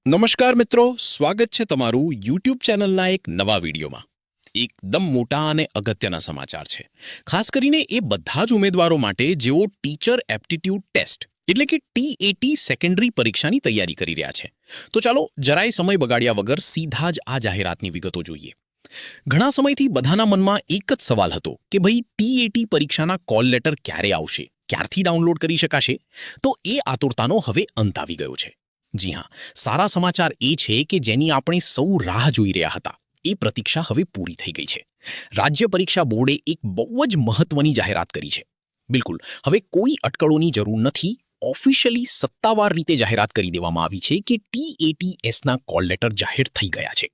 નમસ્કાર મિત્રો, સ્વાગત છે તમારું યુટ્યુબ ચેનલના એક નવા વિડીયોમાં। એકદમ મોટા અને અગત્યના સમાચાર છે, ખાસ કરીને એ બધા જ ઉમેદવારો માટે જેઓ ટીચર એપ્ટિટ્યૂડ ટેસ્ટ એટલે કે ટીએટી સેકન્ડરી પરીક્ષાની તૈયારી કરી રહ્યા છે। તો ચાલો જરાય સમય બગાડ્યા વગર સીધા જ આ જાહેરાતની વિગતો જોઈએ। ઘણા સમયથી બધાના મનમાં એક જ સવાલ હતો કે ભાઈ ટીએટી પરીક્ષાના કોલ લેટર ક્યારે આવશે, ક્યારથી ડાઉનલોડ કરી શકાશે? તો એ આતુરતાનો હવે અંત આવી ગયો છે। જી હા, સારા સમાચાર એ છે કે જેની આપણે સૌ રાહ જોઈ રહ્યા હતા એ પ્રતીક્ષા હવે પૂરી થઈ ગઈ છે। રાજ્ય પરીક્ષા બોર્ડે એક બહુ જ મહત્વની જાહેરાત કરી છે। બિલકુલ, હવે કોઈ અટકળોની જરૂર નથી। ઓફિશિયલી સત્તાવાર રીતે જાહેરાત કરી દેવામાં આવી છે કે ટીએટીએસના કોલ લેટર જાહેર થઈ ગયા છે।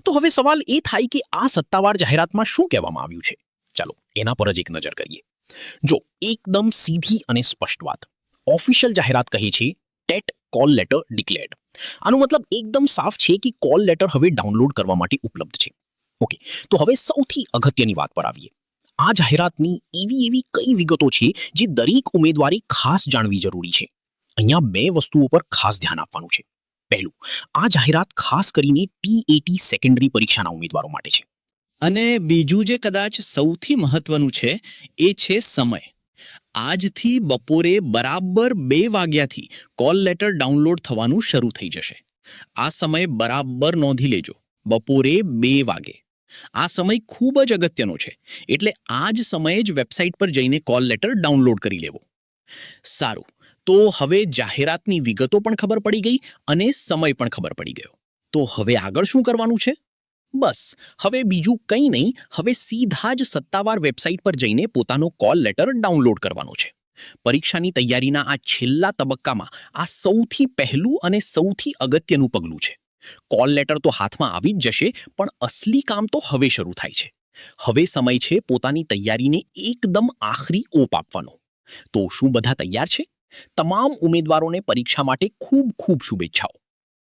તો હવે સવાલ એ થાય કે આ સત્તાવાર જાહેરાતમાં શું કહેવામાં આવ્યું છે? ચાલો એના પર જ એક નજર કરીએ। જો એકદમ સીધી અને સ્પષ્ટ વાત, ઓફિશિયલ જાહેરાત કહે છે ટેટ કોલ લેટર ડિક્લેર્ડ। આનો મતલબ એકદમ સાફ છે કે કોલ લેટર હવે ડાઉનલોડ કરવા માટે ઉપલબ્ધ છે। ઓકે, તો હવે સૌથી અગત્યની વાત પર આવીએ। આ જાહેરાતની એવી કઈ વિગતો છે જે દરેક ઉમેદવારે ખાસ જાણવી જરૂરી છે? અહીંયા બે વસ્તુઓ પર ખાસ ધ્યાન આપવાનું છે। પહેલું, આ જાહેરાત ખાસ કરીને ટીએટી સેકન્ડરી પરીક્ષાના ઉમેદવારો માટે છે। અને બીજું જે કદાચ સૌથી મહત્વનું છે એ છે સમય। આજથી બપોરે બરાબર 2 વાગ્યાથી કોલ લેટર ડાઉનલોડ થવાનું શરૂ થઈ જશે। આ સમય બરાબર નોંધી લેજો, બપોરે 2 વાગે। આ સમય ખૂબ જ અગત્યનો છે, એટલે આ જ સમયે જ વેબસાઇટ પર જઈને કોલ લેટર ડાઉનલોડ કરી લેવો। સારું, તો હવે જાહેરાતની વિગતો પણ ખબર પડી ગઈ અને સમય પણ ખબર પડી ગયો। તો હવે આગળ શું કરવાનું છે? બસ હવે બીજું કંઈ નહીં, હવે સીધા જ સત્તાવાર વેબસાઇટ પર જઈને પોતાનો કોલ લેટર ડાઉનલોડ કરવાનો છે। પરીક્ષાની તૈયારીના આ છેલ્લા તબક્કામાં આ સૌથી પહેલું અને સૌથી અગત્યનું પગલું છે। કોલ લેટર તો હાથમાં આવી જ જશે, પણ અસલી કામ તો હવે શરૂ થાય છે। હવે સમય છે પોતાની તૈયારીને એકદમ આખરી ઓપ આપવાનો। તો શું બધા તૈયાર છે? તમામ ઉમેદવારોને પરીક્ષા માટે ખૂબ ખૂબ શુભેચ્છાઓ।